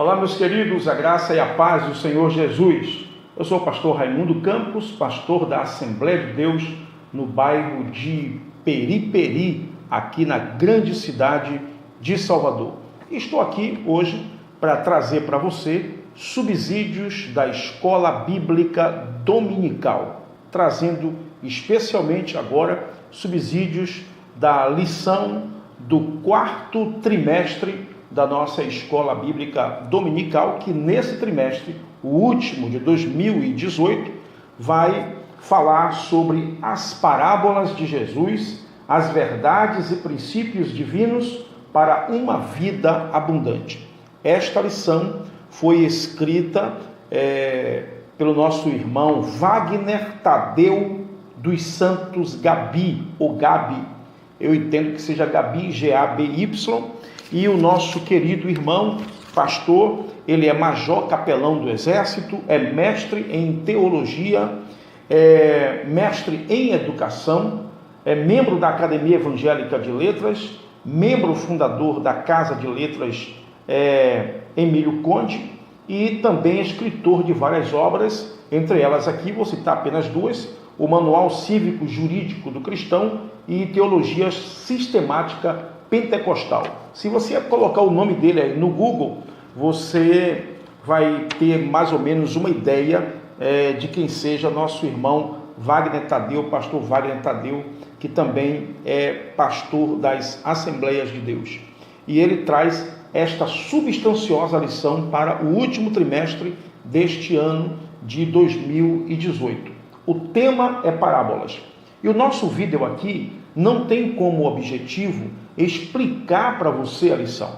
Olá, meus queridos, a graça e a paz do Senhor Jesus. Eu sou o pastor Raimundo Campos, pastor da Assembleia de Deus no bairro de Periperi, aqui na grande cidade de Salvador. Estou aqui hoje para trazer para você subsídios da Escola Bíblica Dominical, trazendo especialmente agora subsídios da lição do quarto trimestre da nossa Escola Bíblica Dominical, que nesse trimestre, o último de 2018, vai falar sobre as parábolas de Jesus, as verdades e princípios divinos para uma vida abundante. Esta lição foi escrita pelo nosso irmão Wagner Tadeu dos Santos Gabi, ou Gabi, eu entendo que seja Gabi, G-A-B-Y, e o nosso querido irmão, pastor, ele é major capelão do Exército, é mestre em teologia, é mestre em educação, é membro da Academia Evangélica de Letras, membro fundador da Casa de Letras Emílio Conde, e também escritor de várias obras, entre elas aqui vou citar apenas duas: o Manual Cívico Jurídico do Cristão e Teologia Sistemática Pentecostal. Se você colocar o nome dele aí no Google, você vai ter mais ou menos uma ideia de quem seja nosso irmão Wagner Tadeu, pastor Wagner Tadeu, que também é pastor das Assembleias de Deus. E ele traz esta substanciosa lição para o último trimestre deste ano de 2018. O tema é parábolas. E o nosso vídeo aqui não tem como objetivo explicar para você a lição.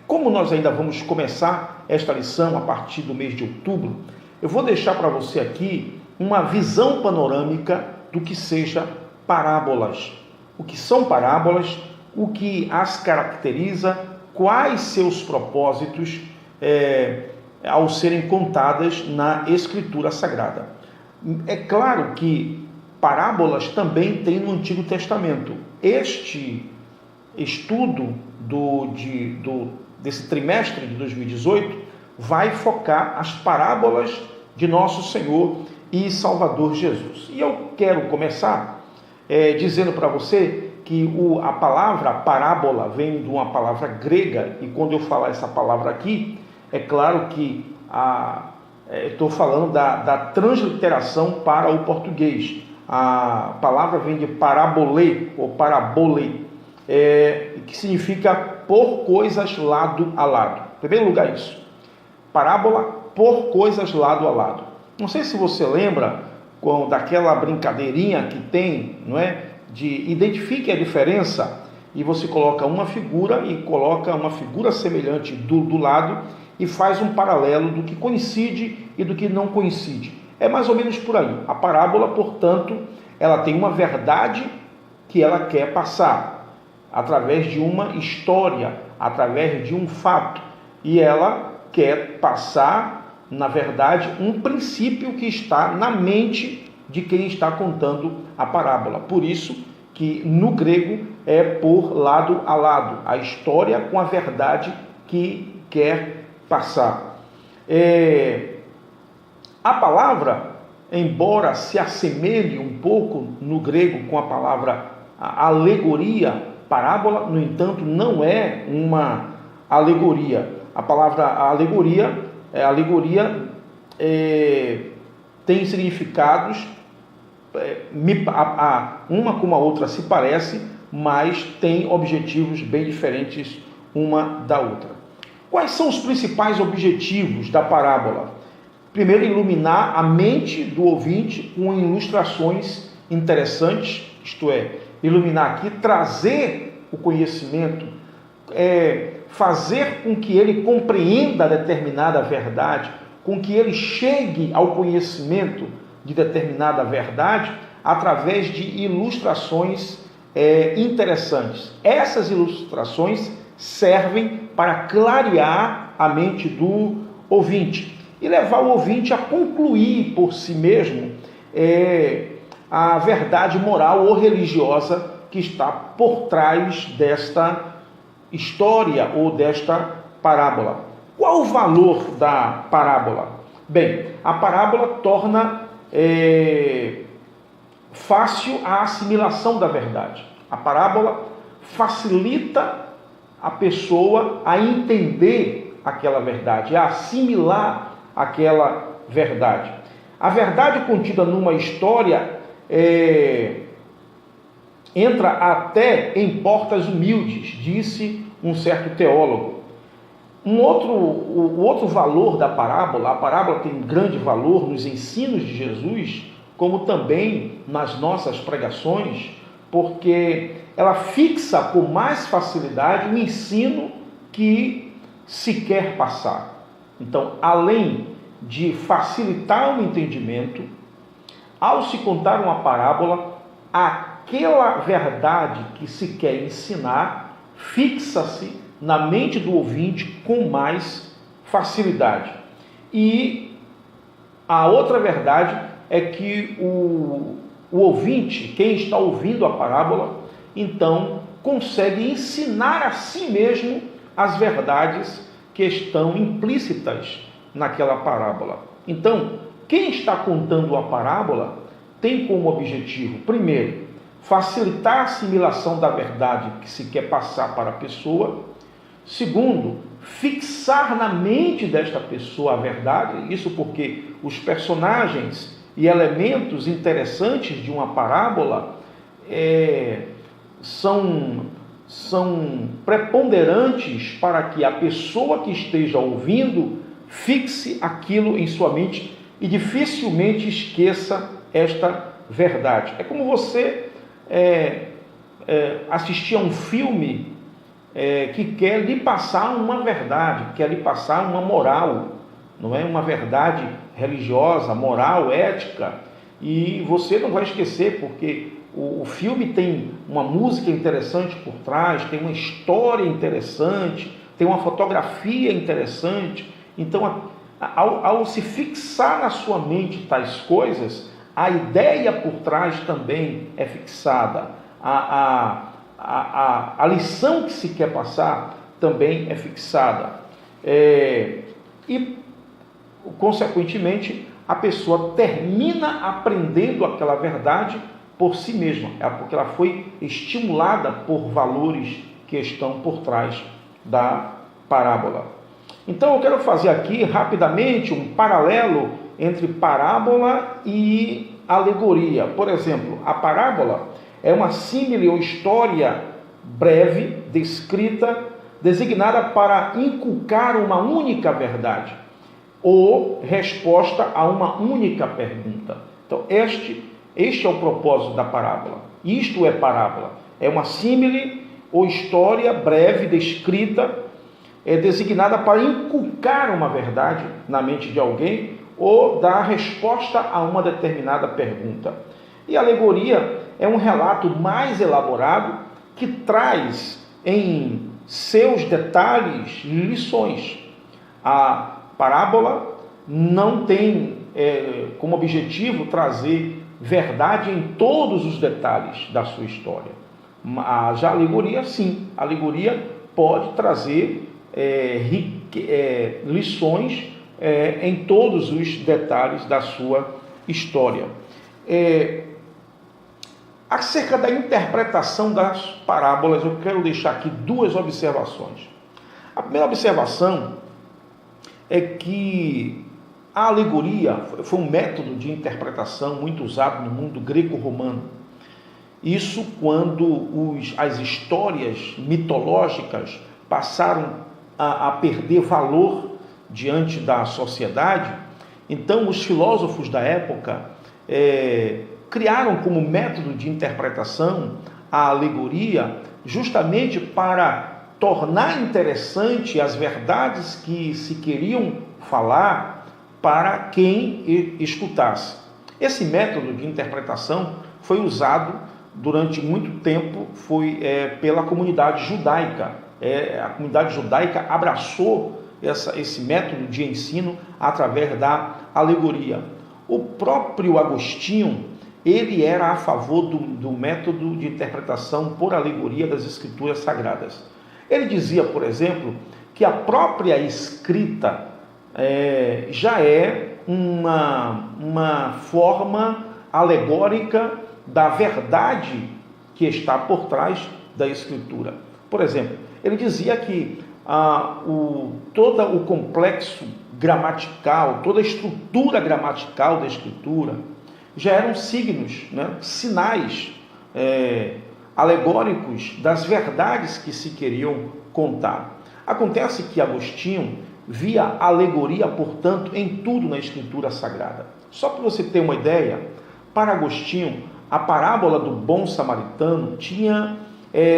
Como nós ainda vamos começar esta lição a partir do mês de outubro, eu vou deixar para você aqui uma visão panorâmica do que seja parábolas. O que são parábolas, o que as caracteriza, quais seus propósitos ao serem contadas na Escritura Sagrada. É claro que parábolas também tem no Antigo Testamento. Este estudo desse trimestre de 2018 vai focar as parábolas de nosso Senhor e Salvador Jesus. E eu quero começar dizendo para você que a palavra parábola vem de uma palavra grega, e quando eu falar essa palavra aqui, é claro que estou falando da transliteração para o português. A palavra vem de parabolê ou parabole, que significa por coisas lado a lado. Em primeiro lugar, isso. Parábola, por coisas lado a lado. Não sei se você lembra daquela brincadeirinha que tem, não é? De identifique a diferença, e você coloca uma figura e coloca uma figura semelhante do lado e faz um paralelo do que coincide e do que não coincide. É mais ou menos por aí. A parábola, portanto, ela tem uma verdade que ela quer passar através de uma história, através de um fato, e ela quer passar, na verdade, um princípio que está na mente de quem está contando a parábola. Por isso que no grego é por lado a lado, a história com a verdade que quer passar. A palavra, embora se assemelhe um pouco no grego com a palavra alegoria, parábola, no entanto, não é uma alegoria. A palavra alegoria tem significados, uma com a outra se parece, mas tem objetivos bem diferentes uma da outra. Quais são os principais objetivos da parábola? Primeiro, iluminar a mente do ouvinte com ilustrações interessantes, isto é, iluminar aqui, trazer o conhecimento, fazer com que ele compreenda determinada verdade, com que ele chegue ao conhecimento de determinada verdade através de ilustrações interessantes. Essas ilustrações servem para clarear a mente do ouvinte e levar o ouvinte a concluir por si mesmo a verdade moral ou religiosa que está por trás desta história ou desta parábola. Qual o valor da parábola? Bem, a parábola torna fácil a assimilação da verdade. A parábola facilita a pessoa a entender aquela verdade, a assimilar aquela verdade. A verdade contida numa história entra até em portas humildes, disse um certo teólogo. O outro valor da parábola, a parábola tem grande valor nos ensinos de Jesus, como também nas nossas pregações, porque ela fixa com mais facilidade o ensino que se quer passar. Então, além de facilitar o entendimento, ao se contar uma parábola, aquela verdade que se quer ensinar fixa-se na mente do ouvinte com mais facilidade. E a outra verdade é que o ouvinte, quem está ouvindo a parábola, então consegue ensinar a si mesmo as verdades que estão implícitas naquela parábola. Então, quem está contando a parábola tem como objetivo, primeiro, facilitar a assimilação da verdade que se quer passar para a pessoa. Segundo, fixar na mente desta pessoa a verdade, isso porque os personagens e elementos interessantes de uma parábola são preponderantes para que a pessoa que esteja ouvindo fixe aquilo em sua mente e dificilmente esqueça esta verdade. É como você assistir a um filme que quer lhe passar uma verdade, quer lhe passar uma moral, não é? Uma verdade religiosa, moral, ética, e você não vai esquecer, porque o filme tem uma música interessante por trás, tem uma história interessante, tem uma fotografia interessante. Então, ao se fixar na sua mente tais coisas, a ideia por trás também é fixada. A lição que se quer passar também é fixada. E, consequentemente, a pessoa termina aprendendo aquela verdade por si mesma, porque ela foi estimulada por valores que estão por trás da parábola. Então, eu quero fazer aqui rapidamente um paralelo entre parábola e alegoria. Por exemplo, a parábola é uma símile ou história breve, descrita, designada para inculcar uma única verdade ou resposta a uma única pergunta. Então, este é o propósito da parábola. Isto é parábola. É uma símile ou história breve, descrita, designada para inculcar uma verdade na mente de alguém ou dar resposta a uma determinada pergunta. E a alegoria é um relato mais elaborado que traz em seus detalhes lições. A parábola não tem como objetivo trazer verdade em todos os detalhes da sua história. Já a alegoria, sim. A alegoria pode trazer lições em todos os detalhes da sua história. Acerca da interpretação das parábolas, eu quero deixar aqui duas observações. A primeira observação é que a alegoria foi um método de interpretação muito usado no mundo greco-romano. Isso quando as histórias mitológicas passaram a perder valor diante da sociedade. Então, os filósofos da época criaram como método de interpretação a alegoria justamente para tornar interessante as verdades que se queriam falar para quem escutasse. Esse método de interpretação foi usado durante muito tempo, pela comunidade judaica. A comunidade judaica abraçou esse método de ensino através da alegoria. O próprio Agostinho, ele era a favor do método de interpretação por alegoria das Escrituras Sagradas. Ele dizia, por exemplo, que a própria escrita já é uma forma alegórica da verdade que está por trás da Escritura. Por exemplo, ele dizia que todo o complexo gramatical, toda a estrutura gramatical da Escritura já eram signos, né, sinais alegóricos das verdades que se queriam contar. Acontece que Agostinho via alegoria, portanto, em tudo na Escritura Sagrada. Só para você ter uma ideia, para Agostinho, a parábola do bom samaritano tinha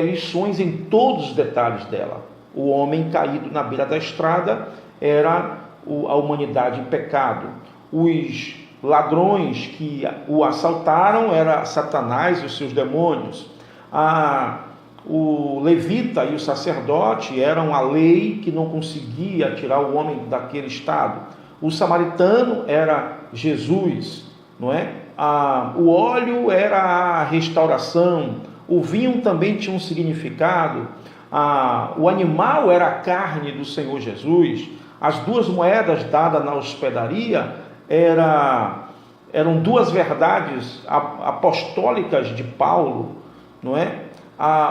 lições em todos os detalhes dela. O homem caído na beira da estrada era a humanidade em pecado. Os ladrões que o assaltaram era Satanás e os seus demônios. O levita e o sacerdote eram a lei que não conseguia tirar o homem daquele estado. O samaritano era Jesus, não é? O óleo era a restauração. O vinho também tinha um significado. O animal era a carne do Senhor Jesus. As 2 moedas dadas na hospedaria eram 2 verdades apostólicas de Paulo, não é?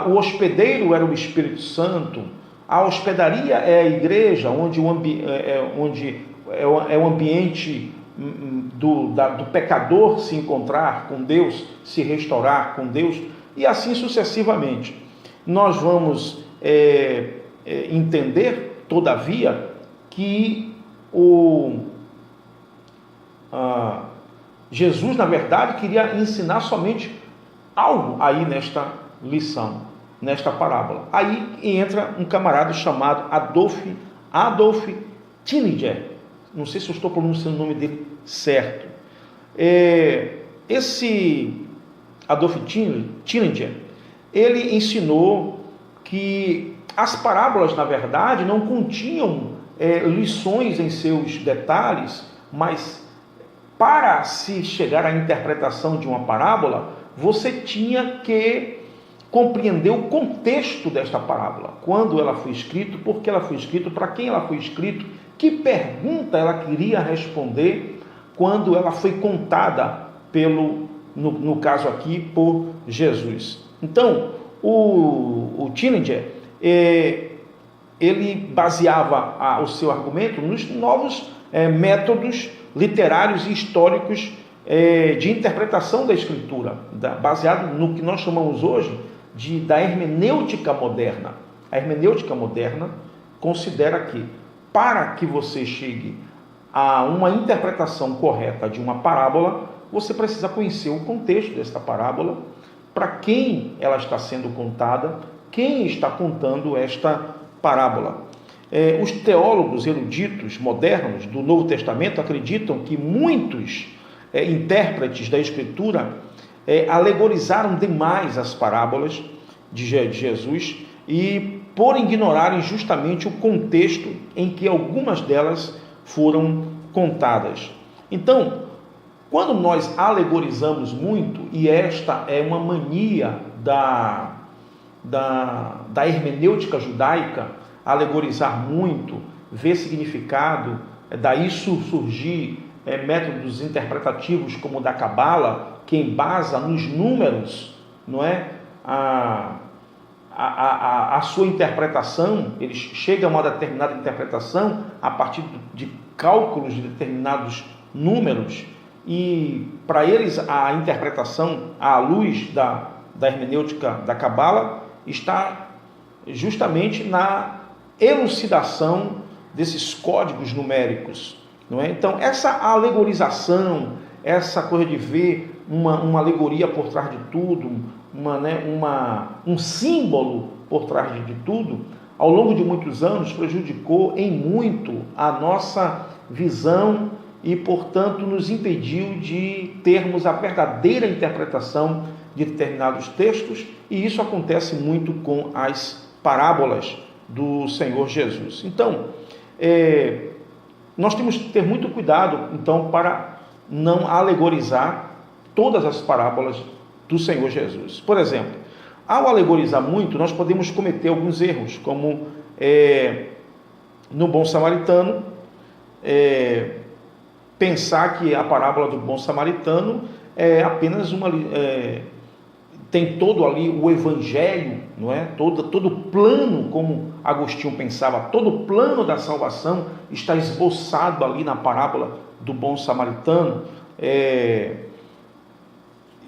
O hospedeiro era o Espírito Santo. A hospedaria é a igreja, onde é o ambiente do pecador se encontrar com Deus, se restaurar com Deus, e assim sucessivamente. Nós vamos entender, todavia, que Jesus, na verdade, queria ensinar somente algo aí nesta lição, nesta parábola. Aí entra um camarada chamado Adolf Tillinger. Não sei se eu estou pronunciando o nome dele certo. Esse Adolf Tillinger, ele ensinou que as parábolas, na verdade, não continham lições em seus detalhes, mas para se chegar à interpretação de uma parábola, você tinha que compreender o contexto desta parábola, quando ela foi escrita, por que ela foi escrita, para quem ela foi escrita, que pergunta ela queria responder quando ela foi contada no caso aqui, por Jesus. Então, o Tillinger, ele baseava o seu argumento nos novos métodos literários e históricos de interpretação da Escritura, baseado no que nós chamamos hoje da hermenêutica moderna. A hermenêutica moderna considera que, para que você chegue a uma interpretação correta de uma parábola, você precisa conhecer o contexto desta parábola, para quem ela está sendo contada, quem está contando esta parábola. Os teólogos eruditos modernos do Novo Testamento acreditam que muitos intérpretes da Escritura alegorizaram demais as parábolas de Jesus e por ignorarem justamente o contexto em que algumas delas foram contadas. Então, quando nós alegorizamos muito, e esta é uma mania da hermenêutica judaica, alegorizar muito, ver significado, daí surgir métodos interpretativos como o da Cabala, que embasa nos números, não é? A sua interpretação, eles chegam a uma determinada interpretação a partir de cálculos de determinados números, e para eles a interpretação à luz da hermenêutica da Cabala está justamente na elucidação desses códigos numéricos, não é? Então, essa alegorização, essa coisa de ver uma alegoria por trás de tudo, um símbolo por trás de tudo, ao longo de muitos anos prejudicou em muito a nossa visão e, portanto, nos impediu de termos a verdadeira interpretação de determinados textos, e isso acontece muito com as parábolas do Senhor Jesus. Então, nós temos que ter muito cuidado, então, para não alegorizar todas as parábolas do Senhor Jesus. Por exemplo, ao alegorizar muito, nós podemos cometer alguns erros, como no bom samaritano, pensar que a parábola do bom samaritano é apenas tem todo ali o evangelho, não é? Todo o plano, como Agostinho pensava, todo o plano da salvação está esboçado ali na parábola do bom samaritano.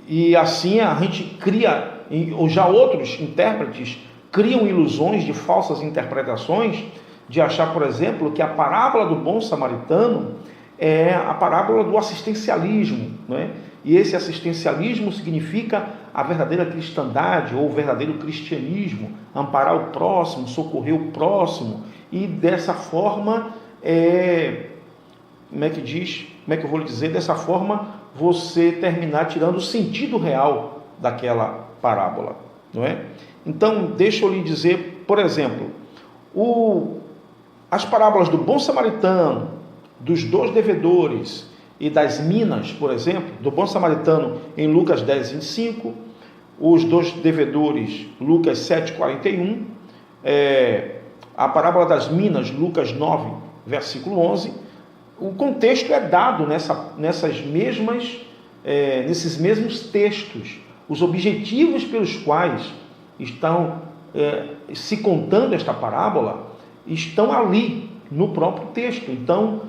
E assim a gente cria, ou já outros intérpretes criam ilusões de falsas interpretações, de achar, por exemplo, que a parábola do bom samaritano é a parábola do assistencialismo, não é? E esse assistencialismo significa a verdadeira cristandade ou o verdadeiro cristianismo, amparar o próximo, socorrer o próximo, e dessa forma, como é que eu vou lhe dizer? Dessa forma, você terminar tirando o sentido real daquela parábola, não é? Então, deixa eu lhe dizer, por exemplo, as parábolas do bom samaritano, dos dois devedores e das minas, por exemplo, do bom samaritano em Lucas 10, 25, os dois devedores, Lucas 7, 41, a parábola das minas, Lucas 9, versículo 11, o contexto é dado nesses mesmos textos, os objetivos pelos quais estão se contando esta parábola estão ali no próprio texto. Então,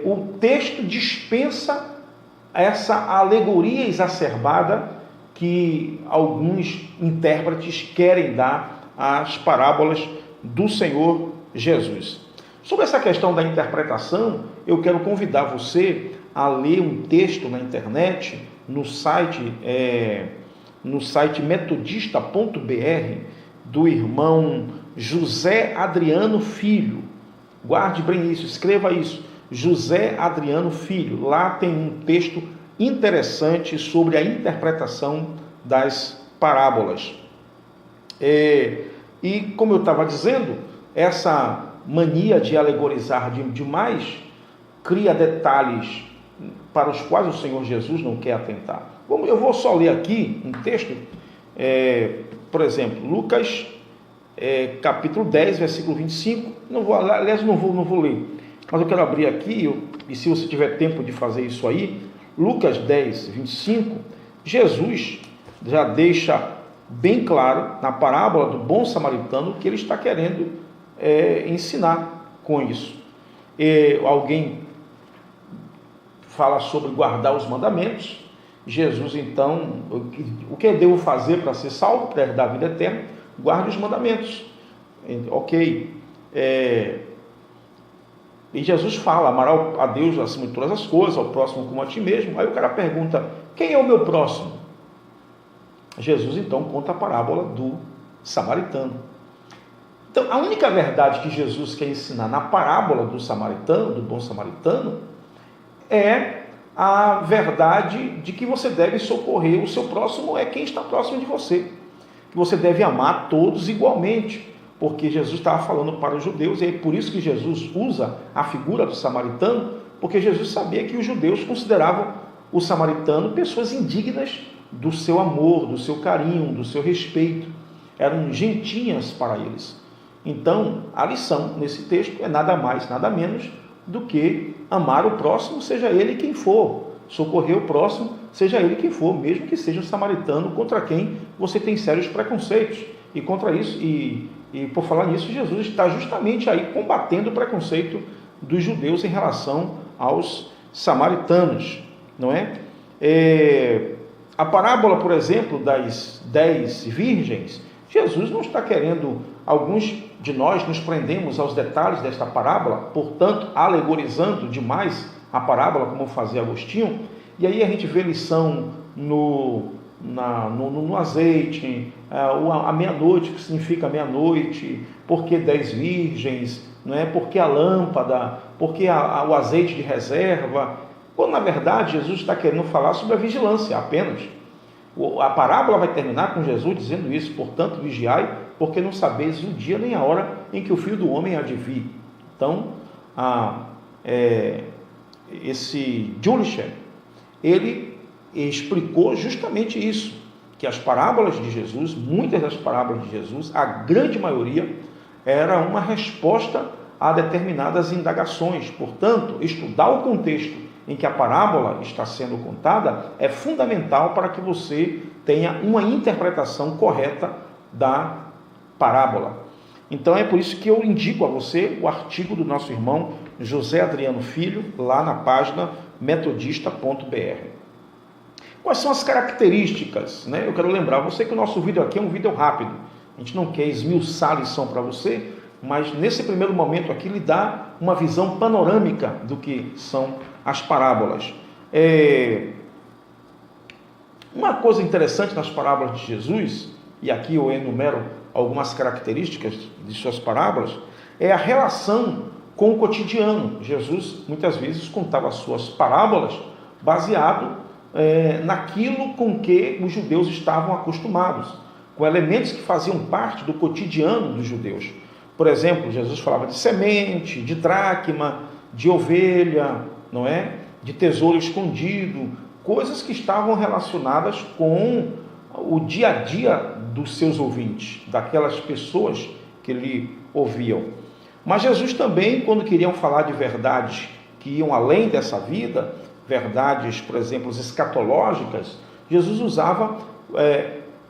o texto dispensa essa alegoria exacerbada que alguns intérpretes querem dar às parábolas do Senhor Jesus. Sobre essa questão da interpretação, eu quero convidar você a ler um texto na internet, no site metodista.br, do irmão José Adriano Filho. Guarde bem isso, escreva isso, José Adriano Filho. Lá tem um texto interessante sobre a interpretação das parábolas. E como eu estava dizendo, essa mania de alegorizar demais cria detalhes para os quais o Senhor Jesus não quer atentar. Eu vou só ler aqui um texto, por exemplo, Lucas capítulo 10, versículo 25, não vou ler, mas eu quero abrir aqui, e se você tiver tempo de fazer isso aí, Lucas 10, 25, Jesus já deixa bem claro, na parábola do bom samaritano, que ele está querendo ensinar com isso. Alguém fala sobre guardar os mandamentos. Jesus, então, o que eu devo fazer para ser salvo, para herdar a vida eterna? Guarde os mandamentos. Ok. E Jesus fala, amará a Deus acima de todas as coisas, ao próximo como a ti mesmo. Aí o cara pergunta, quem é o meu próximo? Jesus, então, conta a parábola do samaritano. Então, a única verdade que Jesus quer ensinar na parábola do samaritano, do bom samaritano, é a verdade de que você deve socorrer o seu próximo, quem está próximo de você. Que você deve amar todos igualmente, porque Jesus estava falando para os judeus, e é por isso que Jesus usa a figura do samaritano, porque Jesus sabia que os judeus consideravam o samaritano pessoas indignas do seu amor, do seu carinho, do seu respeito. Eram gentinhas para eles. Então, a lição nesse texto é nada mais, nada menos do que amar o próximo, seja ele quem for, socorrer o próximo, seja ele quem for, mesmo que seja um samaritano contra quem você tem sérios preconceitos. E contra isso, e por falar nisso, Jesus está justamente aí combatendo o preconceito dos judeus em relação aos samaritanos, não é? A parábola, por exemplo, das 10 virgens, Jesus não está querendo, alguns de nós nos prendemos aos detalhes desta parábola, portanto, alegorizando demais a parábola, como fazia Agostinho, e aí a gente vê lição no azeite, a meia-noite, que significa meia-noite, por que 10 virgens, não é? Por que a lâmpada, por que o azeite de reserva, quando na verdade Jesus está querendo falar sobre a vigilância apenas. A parábola vai terminar com Jesus dizendo isso, portanto vigiai, porque não sabeis o dia nem a hora em que o Filho do Homem há de vir. Então, esse Dürlicher, ele explicou justamente isso, que as parábolas de Jesus, muitas das parábolas de Jesus, a grande maioria, era uma resposta a determinadas indagações. Portanto, estudar o contexto em que a parábola está sendo contada é fundamental para que você tenha uma interpretação correta da parábola. Então é por isso que eu indico a você o artigo do nosso irmão José Adriano Filho, lá na página metodista.br. Quais são as características? Eu quero lembrar você que o nosso vídeo aqui é um vídeo rápido. A gente não quer esmiuçar a lição para você, mas nesse primeiro momento aqui lhe dá uma visão panorâmica do que são as parábolas. Uma coisa interessante nas parábolas de Jesus, e aqui eu enumero algumas características de suas parábolas, é a relação com o cotidiano. Jesus muitas vezes contava suas parábolas baseado naquilo com que os judeus estavam acostumados, com elementos que faziam parte do cotidiano dos judeus. Por exemplo, Jesus falava de semente, de dracma, de ovelha, não é? De tesouro escondido, coisas que estavam relacionadas com o dia a dia dos seus ouvintes, daquelas pessoas que lhe ouviam. Mas Jesus também, quando queriam falar de verdades que iam além dessa vida, verdades, por exemplo, escatológicas, Jesus usava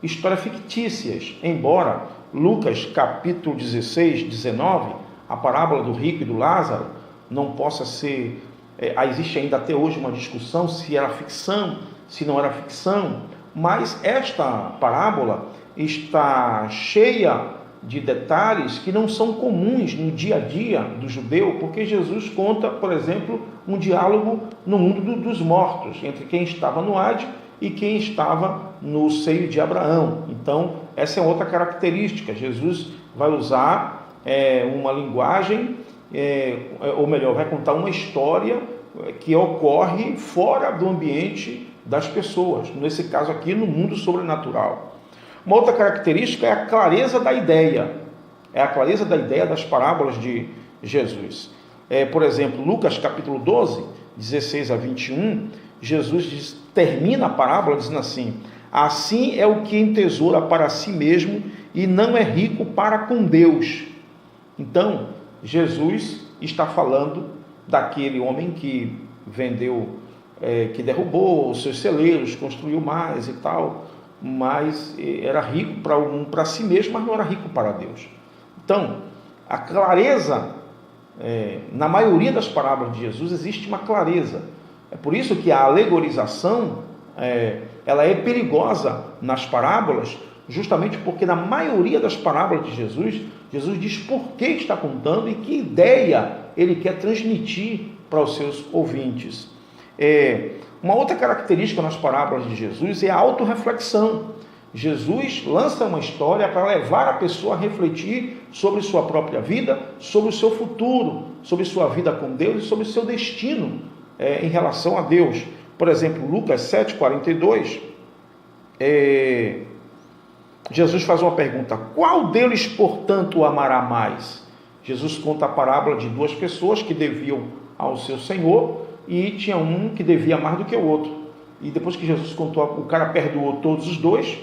histórias fictícias, embora Lucas capítulo 16, 19, a parábola do rico e do Lázaro, não possa ser, existe ainda até hoje uma discussão se era ficção, se não era ficção, mas esta parábola está cheia de detalhes que não são comuns no dia a dia do judeu, porque Jesus conta, por exemplo, um diálogo no mundo dos mortos, entre quem estava no Hades e quem estava no seio de Abraão. Então, essa é outra característica. Jesus vai usar uma linguagem, ou melhor, vai contar uma história que ocorre fora do ambiente das pessoas, nesse caso aqui, no mundo sobrenatural. Uma outra característica é a clareza da ideia, das parábolas de Jesus. Por exemplo, Lucas capítulo 12, 16 a 21, Jesus termina a parábola dizendo assim: assim é o que entesoura para si mesmo e não é rico para com Deus. Então, Jesus está falando daquele homem que vendeu, que derrubou os seus celeiros, construiu mais e tal, mas era rico para si mesmo, mas não era rico para Deus. Então, a clareza, na maioria das parábolas de Jesus, existe uma clareza. É por isso que a alegorização, ela é perigosa nas parábolas, justamente porque na maioria das parábolas de Jesus, Jesus diz por que está contando e que ideia ele quer transmitir para os seus ouvintes. Uma outra característica nas parábolas de Jesus é a autorreflexão. Jesus lança uma história para levar a pessoa a refletir sobre sua própria vida, sobre o seu futuro, sobre sua vida com Deus e sobre o seu destino em relação a Deus. Por exemplo, Lucas 7,42, Jesus faz uma pergunta: qual deles, portanto, o amará mais? Jesus conta a parábola de duas pessoas que deviam ao seu Senhor, e tinha um que devia mais do que o outro. E depois que Jesus contou, o cara perdoou todos os dois,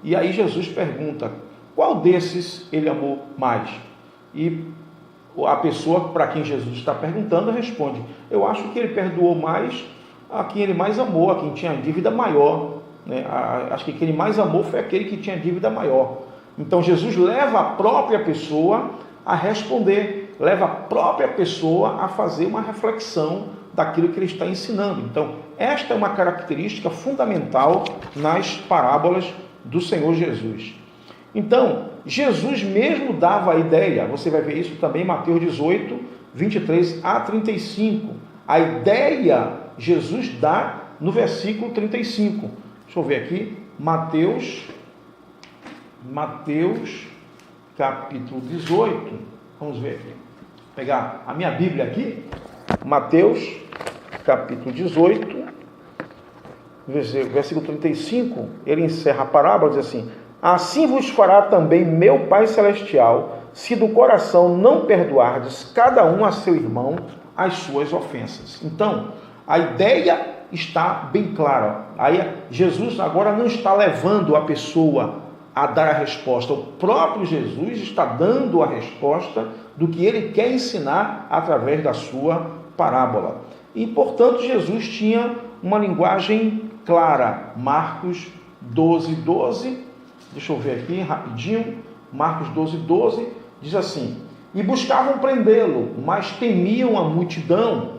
e aí Jesus pergunta: qual desses ele amou mais? E a pessoa para quem Jesus está perguntando responde: eu acho que ele perdoou mais a quem ele mais amou, a quem tinha dívida maior. Acho que quem ele mais amou foi aquele que tinha dívida maior. Então Jesus leva a própria pessoa a responder, leva a própria pessoa a fazer uma reflexão daquilo que ele está ensinando. Então, esta é uma característica fundamental nas parábolas do Senhor Jesus. Então, Jesus mesmo dava a ideia, você vai ver isso também em Mateus 18, 23 a 35. A ideia Jesus dá no versículo 35. Deixa eu ver aqui, Mateus capítulo 18, vamos ver aqui, pegar a minha Bíblia aqui, Mateus capítulo 18, versículo 35, ele encerra a parábola, diz assim: assim vos fará também meu Pai Celestial, se do coração não perdoardes cada um a seu irmão as suas ofensas. Então, a ideia está bem clara. Aí Jesus agora não está levando a pessoa a dar a resposta. O próprio Jesus está dando a resposta do que ele quer ensinar através da sua parábola. E, portanto, Jesus tinha uma linguagem clara. Marcos 12:12, deixa eu ver aqui rapidinho, Marcos 12:12, diz assim: e buscavam prendê-lo, mas temiam a multidão,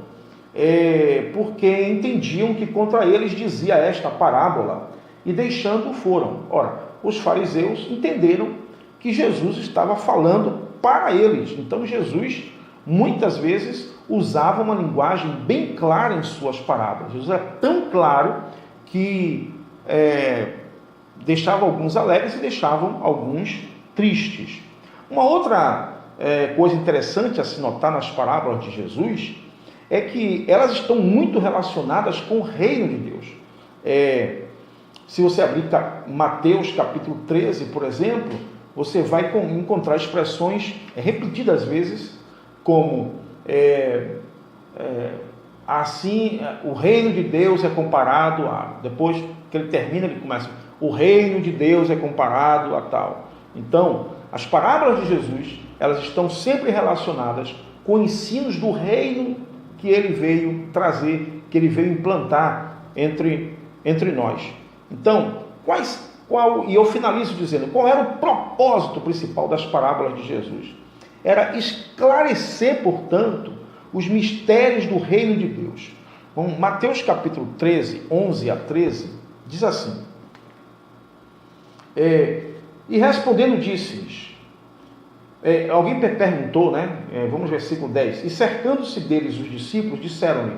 porque entendiam que contra eles dizia esta parábola, e deixando foram. Ora, os fariseus entenderam que Jesus estava falando para eles. Então Jesus muitas vezes usava uma linguagem bem clara em suas parábolas. Jesus era tão claro que deixava alguns alegres e deixavam alguns tristes. Uma outra coisa interessante a se notar nas parábolas de Jesus é que elas estão muito relacionadas com o reino de Deus. Se você abrir Mateus capítulo 13, por exemplo, você vai encontrar expressões repetidas vezes, como assim, o reino de Deus é comparado a... Depois que ele termina, ele começa: o reino de Deus é comparado a tal. Então, as parábolas de Jesus, elas estão sempre relacionadas com ensinos do reino que ele veio trazer, que ele veio implantar entre nós. Então, e eu finalizo dizendo, qual era o propósito principal das parábolas de Jesus? Era esclarecer, portanto, os mistérios do reino de Deus. Bom, Mateus capítulo 13, 11 a 13, diz assim: e respondendo disse-lhes, alguém perguntou, vamos versículo 10, e cercando-se deles os discípulos, disseram-lhe: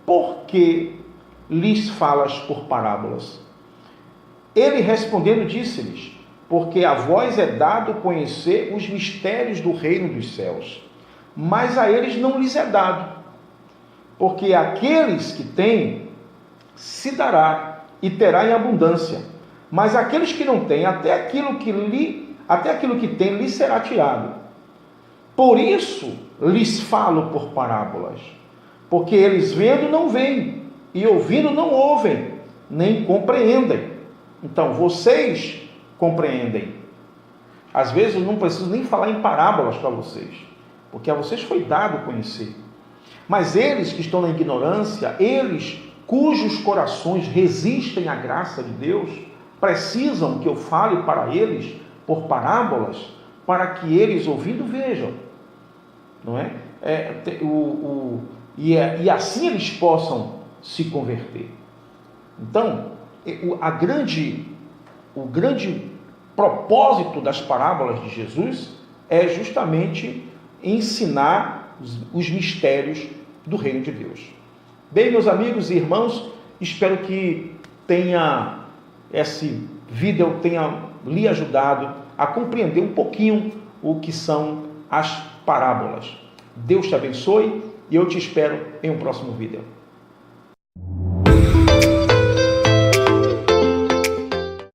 por que lhes falas por parábolas? Ele respondendo disse-lhes: porque a vós é dado conhecer os mistérios do reino dos céus, mas a eles não lhes é dado, porque aqueles que têm se dará e terá em abundância, mas aqueles que não têm, até aquilo que tem lhes será tirado. Por isso lhes falo por parábolas, porque eles vendo não veem, e ouvindo não ouvem, nem compreendem. Então vocês compreendem. Às vezes eu não preciso nem falar em parábolas para vocês, porque a vocês foi dado conhecer. Mas eles que estão na ignorância, eles cujos corações resistem à graça de Deus, precisam que eu fale para eles por parábolas, para que eles ouvindo vejam, não é? E assim eles possam se converter. Então, o grande propósito das parábolas de Jesus é justamente ensinar os mistérios do reino de Deus. Bem, meus amigos e irmãos, espero que esse vídeo tenha lhe ajudado a compreender um pouquinho o que são as parábolas. Deus te abençoe e eu te espero em um próximo vídeo.